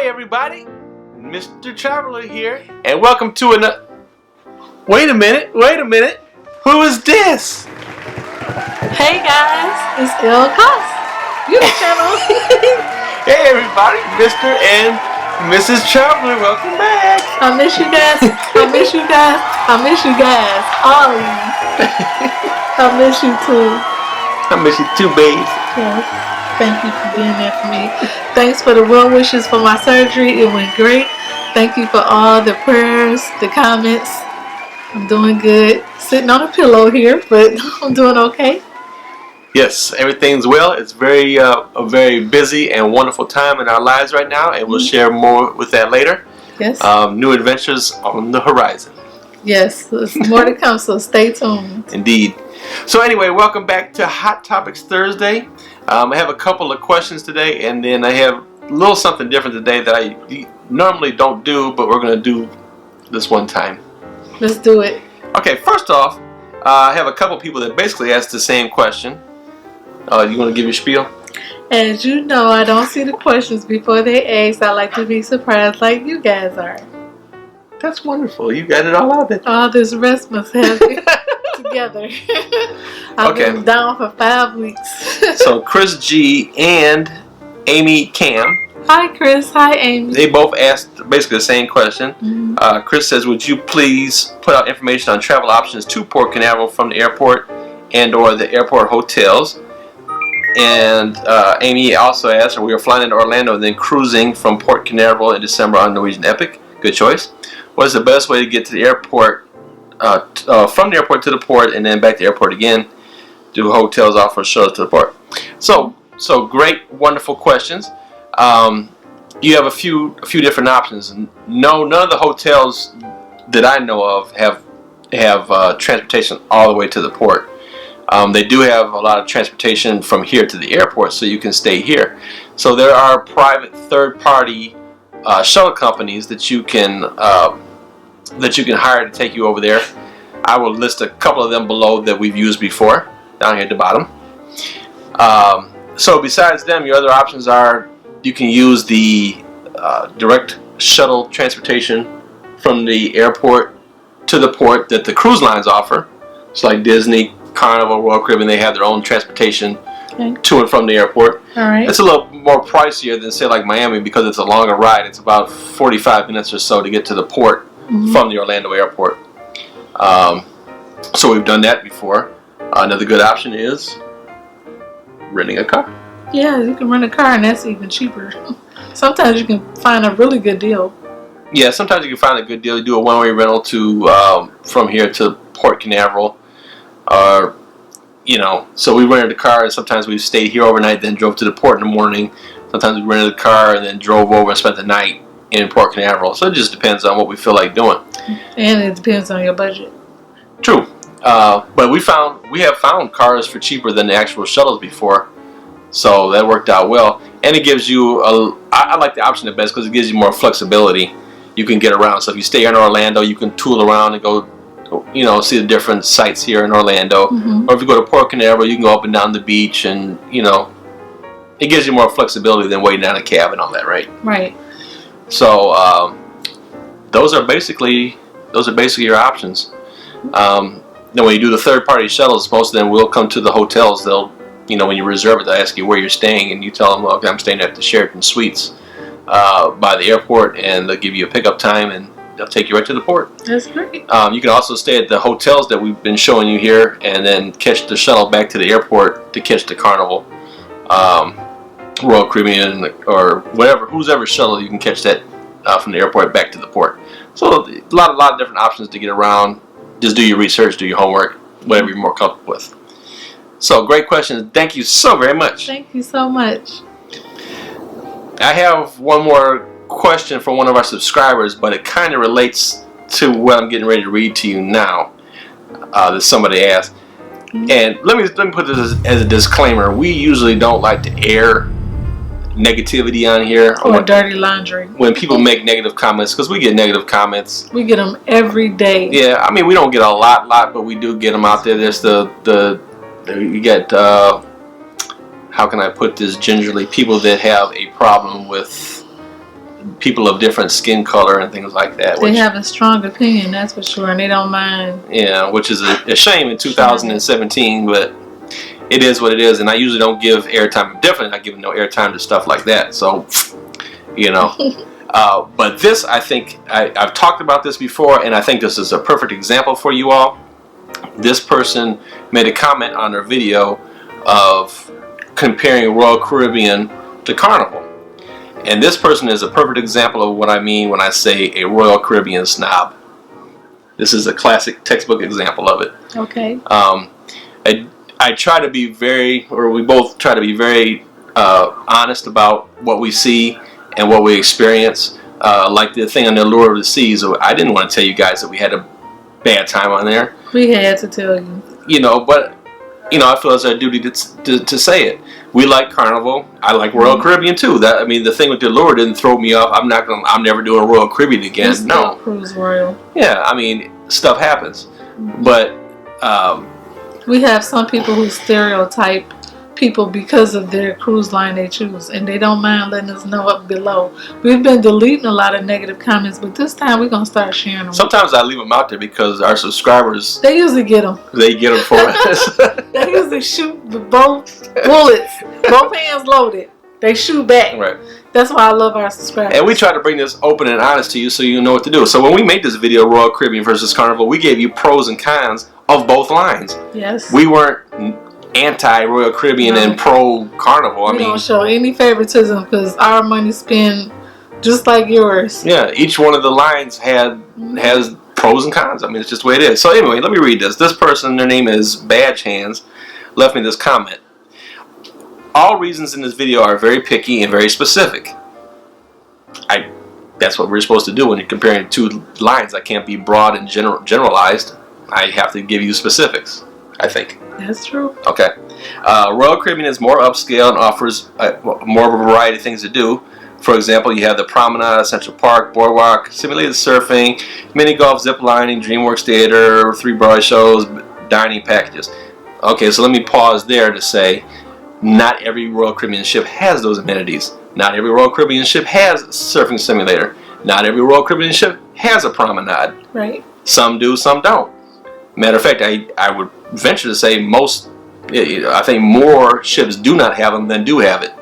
everybody, Mr. Traveler here, and welcome to another. Wait a minute. Who is this? Hey guys, it's El Cos. You channel. Hey everybody, Mr. and Mrs. Traveler, welcome back. I miss you guys. I miss you guys. I miss you guys. All of you. I miss you too. I miss you too, babes. Yes. Thank you for being there for me. Thanks for the well wishes for my surgery. It went great. Thank you for all the prayers, the comments. I'm doing good. Sitting on a pillow here, but I'm doing okay. Yes, everything's well. It's a very busy and wonderful time in our lives right now, and we'll share more with that later. Yes. New adventures on the horizon. Yes, there's more to come, so stay tuned. Indeed. So anyway, welcome back to Hot Topics Thursday. I have a couple of questions today, and then I have a little something different today that I normally don't do, but we're going to do this one time. Let's do it. Okay, first off, I have a couple people that basically asked the same question. You want to give your spiel? As you know, I don't see the questions before they ask. I like to be surprised like you guys are. That's wonderful. You got it all out there. All this rest must have been together. I've been down for 5 weeks. So Chris G and Amy Cam. Hi Chris, hi Amy. They both asked basically the same question. Mm-hmm. Chris says, would you please put out information on travel options to Port Canaveral from the airport and or the airport hotels? And Amy also asked, we are flying into Orlando and then cruising from Port Canaveral in December on Norwegian Epic. Good choice. What is the best way to get to the airport, from the airport to the port and then back to the airport again? Do hotels offer shuttles to the port? So great, wonderful questions. You have a few different options. No, none of the hotels that I know of have transportation all the way to the port. They do have a lot of transportation from here to the airport, so you can stay here. So there are private third-party shuttle companies that you can hire to take you over there. I will list a couple of them below that we've used before, down here at the bottom. So besides them, your other options are you can use the direct shuttle transportation from the airport to the port that the cruise lines offer. It's like Disney, Carnival, Royal Caribbean. They have their own transportation to and from the airport. All right. It's a little more pricier than say like Miami because it's a longer ride. It's about 45 minutes or so to get to the port from the Orlando airport. So we've done that before. Another good option is renting a car. Yeah, you can rent a car and that's even cheaper. Sometimes you can find a really good deal. Yeah, sometimes you can find a good deal. You do a one-way rental to from here to Port Canaveral. So we rented a car and sometimes we stayed here overnight, then drove to the port in the morning. Sometimes we rented a car and then drove over and spent the night in Port Canaveral. So it just depends on what we feel like doing. And it depends on your budget. True. But we have found cars for cheaper than the actual shuttles before. So that worked out well. And it gives you, I like the option the best because it gives you more flexibility. You can get around. So if you stay here in Orlando, you can tool around and go, see the different sites here in Orlando. Or if you go to Port Canaveral, you can go up and down the beach and, it gives you more flexibility than waiting on a cab and all that, right? Right. So those are basically your options. Then when you do the third-party shuttles, most of them will come to the hotels. They'll, when you reserve it, they'll ask you where you're staying, and you tell them, well, I'm staying at the Sheraton Suites by the airport, and they'll give you a pickup time, and they'll take you right to the port. That's great. You can also stay at the hotels that we've been showing you here, and then catch the shuttle back to the airport to catch the Carnival, Royal Caribbean, or who's ever shuttle, you can catch that from the airport back to the port. So a lot of different options to get around. Just do your research, do your homework, whatever you're more comfortable with. So great questions. Thank you so very much. Thank you so much. I have one more question from one of our subscribers, but it kind of relates to what I'm getting ready to read to you now. That somebody asked. And let me put this as a disclaimer. We usually don't like to air negativity on here. Or dirty laundry. When people make negative comments, because we get negative comments. We get them every day. Yeah, I mean, we don't get a lot, but we do get them out there. There's you get, how can I put this gingerly, people that have a problem with people of different skin color and things like that. They have a strong opinion, that's for sure, and they don't mind. Yeah, which is a shame in 2017, but it is what it is. And I usually don't give airtime. Definitely not giving no airtime to stuff like that. So, you know. But this, I think, I've talked about this before, and I think this is a perfect example for you all. This person made a comment on their video of comparing Royal Caribbean to Carnival. And this person is a perfect example of what I mean when I say a Royal Caribbean snob. This is a classic textbook example of it. Okay. I try to be we both try to be very honest about what we see and what we experience. Like the thing on the Allure of the Seas, I didn't want to tell you guys that we had a bad time on there. We had to tell you. You know, but you know, I feel it's our duty to say it. We like Carnival. I like Royal Caribbean too. That, I mean, the thing with the Allure didn't throw me off. I'm never doing Royal Caribbean again. No. Cruise Royal. Yeah, I mean, stuff happens, but we have some people who stereotype people because of their cruise line they choose, and they don't mind letting us know up below. We've been deleting a lot of negative comments, but this time we're gonna start sharing them. Sometimes I leave them out there because our subscribers, they usually get them. They get them for us. They usually shoot both bullets, both hands loaded. They shoot back. Right. That's why I love our subscribers. And we try to bring this open and honest to you so you know what to do. So when we made this video, Royal Caribbean versus Carnival, we gave you pros and cons of both lines. Yes. We weren't anti-Royal Caribbean and pro-Carnival. We don't show any favoritism because our money spent just like yours. Yeah, each one of the lines has pros and cons. I mean, it's just the way it is. So anyway, let me read this. This person, their name is Badge Hands, left me this comment. All reasons in this video are very picky and very specific. That's what we're supposed to do when you're comparing two lines. I can't be broad and generalized. I have to give you specifics, I think. That's true. Okay. Royal Caribbean is more upscale and offers more of a variety of things to do. For example, you have the Promenade, Central Park, Boardwalk, simulated surfing, mini golf, zip lining, DreamWorks Theater, 3 Broadway shows, dining packages. Okay, so let me pause there to say not every Royal Caribbean ship has those amenities. Not every Royal Caribbean ship has a surfing simulator. Not every Royal Caribbean ship has a promenade. Right. Some do, some don't. Matter of fact, I would venture to say I think more ships do not have them than do have it.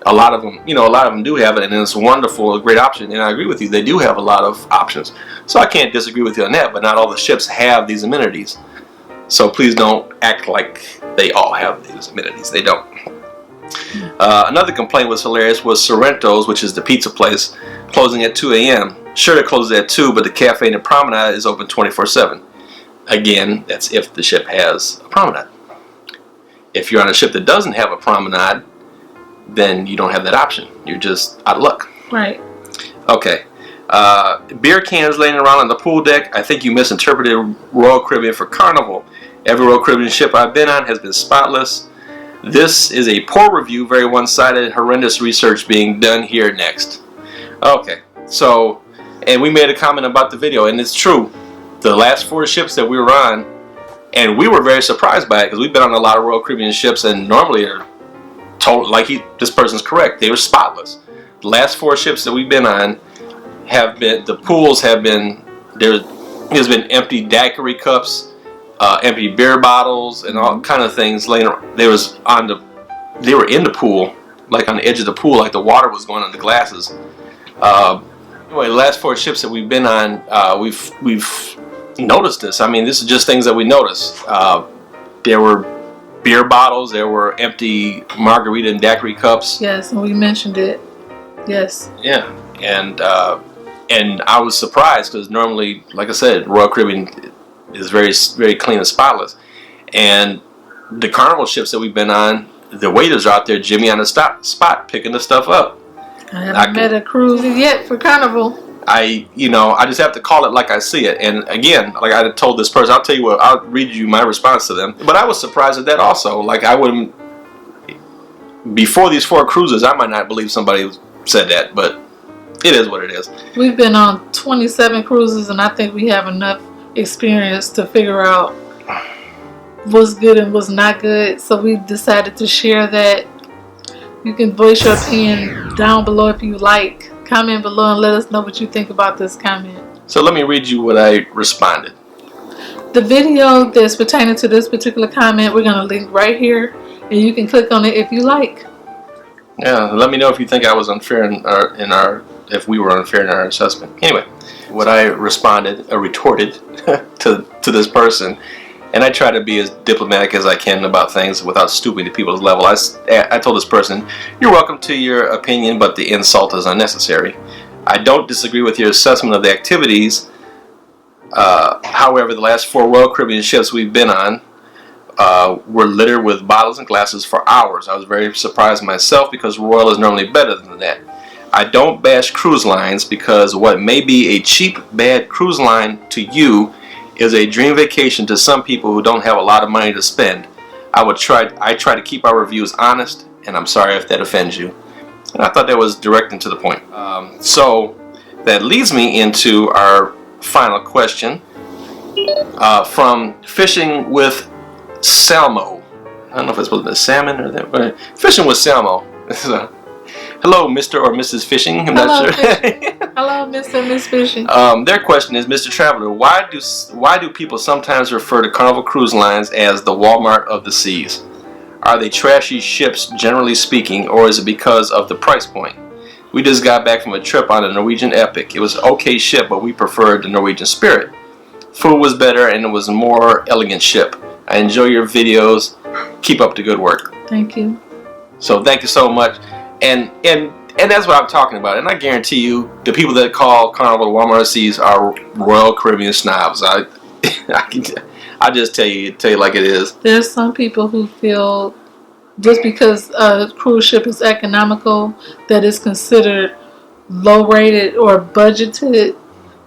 A lot of them do have it, and it's wonderful, a great option. And I agree with you, they do have a lot of options. So I can't disagree with you on that, but not all the ships have these amenities. So please don't act like they all have these amenities. They don't. Another complaint was hilarious was Sorrento's, which is the pizza place, closing at 2 a.m. Sure, it closes at 2, but the cafe in the promenade is open 24/7. Again, that's if the ship has a promenade. If you're on a ship that doesn't have a promenade, then you don't have that option. You're just out of luck. Right. Okay. Beer cans laying around on the pool deck. I think you misinterpreted Royal Caribbean for Carnival. Every Royal Caribbean ship I've been on has been spotless. This is a poor review, very one-sided, horrendous research being done here next. Okay, so, and we made a comment about the video, and it's true. The last 4 ships that we were on, and we were very surprised by it because we've been on a lot of Royal Caribbean ships, and normally they're told, this person's correct, they were spotless. The last 4 ships that we've been on have been, the pools have been, there's been empty daiquiri cups, empty beer bottles, and all kind of things laying around. They were in the pool, like on the edge of the pool, like the water was going on the glasses. Anyway, the last 4 ships that we've been on, we've noticed this. I mean, this is just things that we noticed. There were beer bottles, there were empty margarita and daiquiri cups. Yes, and we mentioned it. Yes. Yeah, and I was surprised because normally, like I said, Royal Caribbean is very, very clean and spotless. And the Carnival ships that we've been on, the waiters are out there, Jimmy on the spot, picking the stuff up. I haven't met a cruise yet for Carnival. I just have to call it like I see it. And again, like I told this person, I'll tell you what, I'll read you my response to them. But I was surprised at that also. Like I wouldn't, before these 4 cruises, I might not believe somebody said that, but it is what it is. We've been on 27 cruises, and I think we have enough experience to figure out what's good and what's not good. So we decided to share that. You can voice your opinion down below if you like. comment below and let us know what you think about this comment. So let me read you what I responded. The video that's pertaining to this particular comment, we're going to link right here, and you can click on it if you like. Yeah, let me know if you think I was unfair if we were unfair in our assessment. Anyway, what I retorted to this person, and I try to be as diplomatic as I can about things without stooping to people's level. I told this person, "You're welcome to your opinion, but the insult is unnecessary. I don't disagree with your assessment of the activities. However, the last 4 Royal Caribbean ships we've been on were littered with bottles and glasses for hours. I was very surprised myself because Royal is normally better than that. I don't bash cruise lines because what may be a cheap, bad cruise line to you is a dream vacation to some people who don't have a lot of money to spend. I try to keep our reviews honest, and I'm sorry if that offends you." And I thought that was direct and to the point. So that leads me into our final question from Fishing with Salmo. I don't know if it's supposed to be salmon or that, but Fishing with Salmo. Hello, Mr. or Mrs. Fishing. I'm not sure. Hello, Mr. and Miss Fishing. Their question is, Mr. Traveler, why do people sometimes refer to Carnival Cruise Lines as the Walmart of the seas? Are they trashy ships, generally speaking, or is it because of the price point? We just got back from a trip on a Norwegian Epic. It was an okay ship, but we preferred the Norwegian Spirit. Food was better, and it was a more elegant ship. I enjoy your videos. Keep up the good work. Thank you. So thank you so much. And that's what I'm talking about. And I guarantee you, the people that call Carnival Walmart of the Seas are Royal Caribbean snobs. I just tell you like it is. There's some people who feel just because a cruise ship is economical that it's considered low rated or budgeted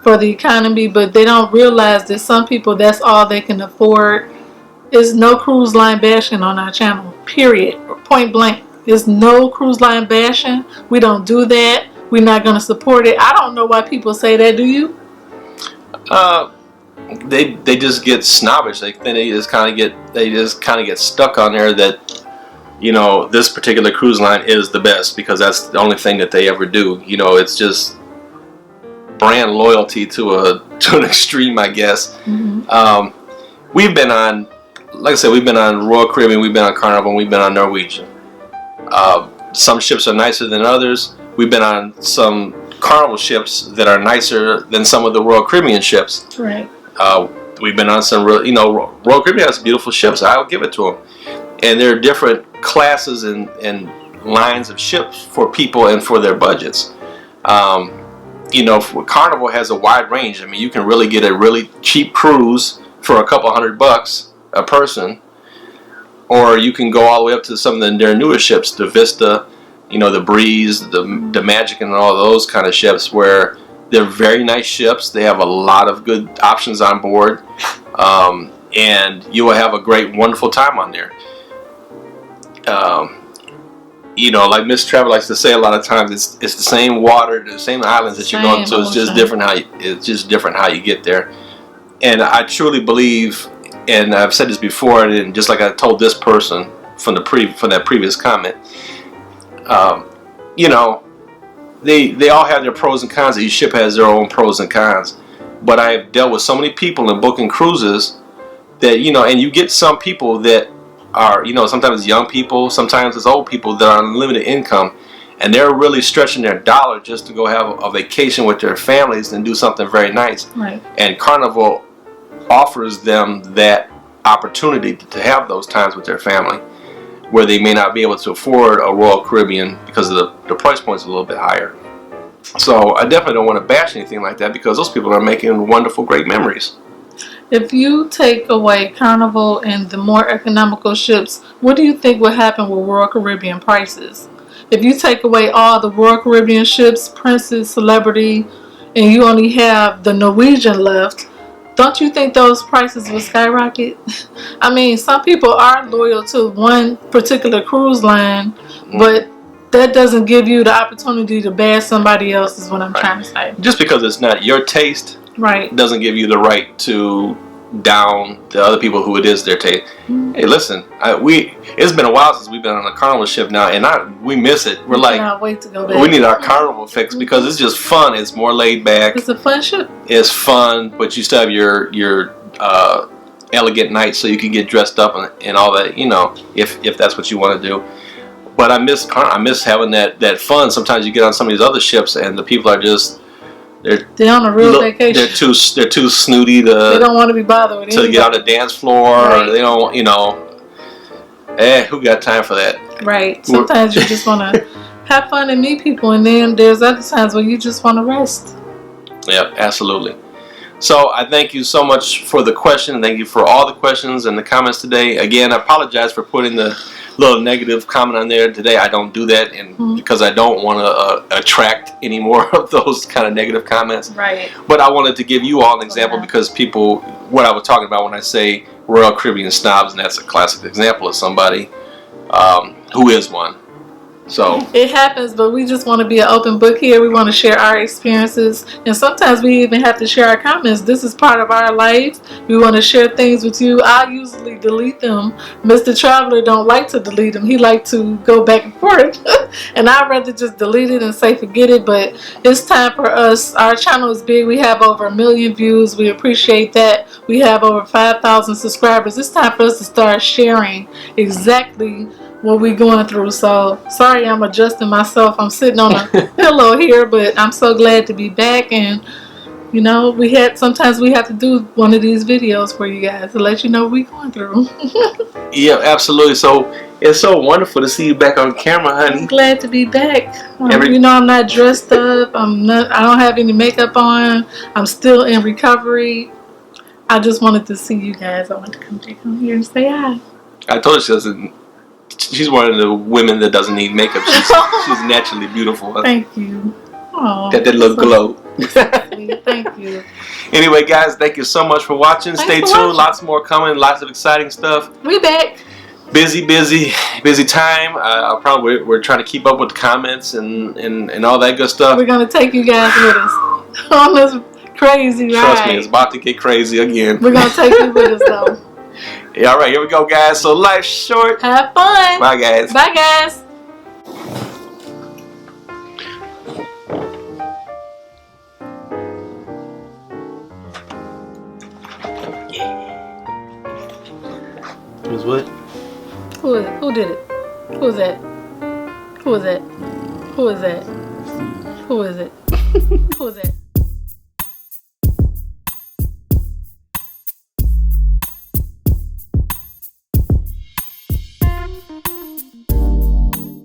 for the economy, but they don't realize that some people, that's all they can afford. There's no cruise line bashing on our channel, period, point blank. There's no cruise line bashing. We don't do that. We're not going to support it. I don't know why people say that. Do you? They just get snobbish. They just kind of get stuck on there that, you know, this particular cruise line is the best because that's the only thing that they ever do. You know, it's just brand loyalty to an extreme, I guess. Mm-hmm. We've been on, like I said, we've been on Royal Caribbean, we've been on Carnival, and we've been on Norwegian. Some ships are nicer than others. We've been on some Carnival ships that are nicer than some of the Royal Caribbean ships. Right. We've been on some real, Royal Caribbean has beautiful ships. I'll give it to them. And there are different classes and lines of ships for people and for their budgets. Carnival has a wide range. I mean, you can really get a really cheap cruise for a couple $100 a person. Or you can go all the way up to some of their newer ships, the Vista, the Breeze, the Magic, and all those kind of ships where they're very nice ships. They have a lot of good options on board, and you will have a great, wonderful time on there. Like Miss Travel likes to say a lot of times, it's the same water, the same islands that you're going to. It's just different how you get there. And I truly believe, and I've said this before, and just like I told this person from that previous comment, they all have their pros and cons. Each ship has their own pros and cons. But I have dealt with so many people in booking cruises that, and you get some people that are, sometimes it's young people, sometimes it's old people that are on limited income, and they're really stretching their dollar just to go have a vacation with their families and do something very nice. Right. And Carnival offers them that opportunity to have those times with their family where they may not be able to afford a Royal Caribbean because of the price point's a little bit higher. So I definitely don't want to bash anything like that because those people are making wonderful, great memories. If you take away Carnival and the more economical ships, what do you think will happen with Royal Caribbean prices? If you take away all the Royal Caribbean ships, Princess, Celebrity, and you only have the Norwegian left, don't you think those prices will skyrocket? I mean, some people are loyal to one particular cruise line, but that doesn't give you the opportunity to bash somebody else, is what I'm trying to say. Just because it's not your taste, right, doesn't give you the right to down the other people who it is their taste. Hey, listen, it's been a while since we've been on a Carnival ship now, and we miss it. We're like, cannot wait to go back. we need our Carnival fix because it's just fun. It's more laid back. It's a fun ship. It's fun, but you still have your elegant night, so you can get dressed up and all that. You know, if that's what you want to do. But I miss having that fun. Sometimes you get on some of these other ships, and the people are just they're on a real vacation. They're too snooty to. They don't want to be bothered with anybody. To get on the dance floor. Right. Or they don't, who got time for that? Right. Sometimes you just want to have fun and meet people, and then there's other times where you just want to rest. Yep, absolutely. So I thank you so much for the question. Thank you for all the questions and the comments today. Again, I apologize for putting the little negative comment on there today. I don't do that, and because I don't want to attract any more of those kind of negative comments. Right. But I wanted to give you all an example because people, what I was talking about when I say Royal Caribbean Snobs, and that's a classic example of somebody who is one. So it happens, but we just want to be an open book here. We want to share our experiences, and sometimes we even have to share our comments. This is part of our life. We want to share things with you. I usually delete them. Mr. Traveler don't like to delete them. He like to go back and forth, and I'd rather just delete it and say forget it. But it's time for us. Our channel is big. We have over 1 million views. We appreciate that. We have over 5,000 subscribers. It's time for us to start sharing exactly what we're going through. So sorry, I'm adjusting myself. I'm sitting on a pillow here, but I'm so glad to be back. And sometimes we have to do one of these videos for you guys to let you know what we're going through. Yeah, absolutely. So it's so wonderful to see you back on camera, honey. I'm glad to be back. I'm not dressed up. I don't have any makeup on. I'm still in recovery. I just wanted to see you guys. I wanted to come back on here and say hi. I told her she's one of the women that doesn't need makeup. She's naturally beautiful. Thank you. Oh, got that little glow. Thank you. Anyway, guys, thank you so much for watching. Stay tuned. Lots more coming. Lots of exciting stuff. We back. Busy time. We're trying to keep up with the comments and all that good stuff. We're gonna take you guys with us on this crazy ride. Trust me, it's about to get crazy again. We're gonna take you with us though. Yeah, all right, here we go, guys. So life's short. Have fun. Bye, guys. Bye, guys. Who's what? Who did it? Who is that? Who is that? Who is that? Who is it? Who is that?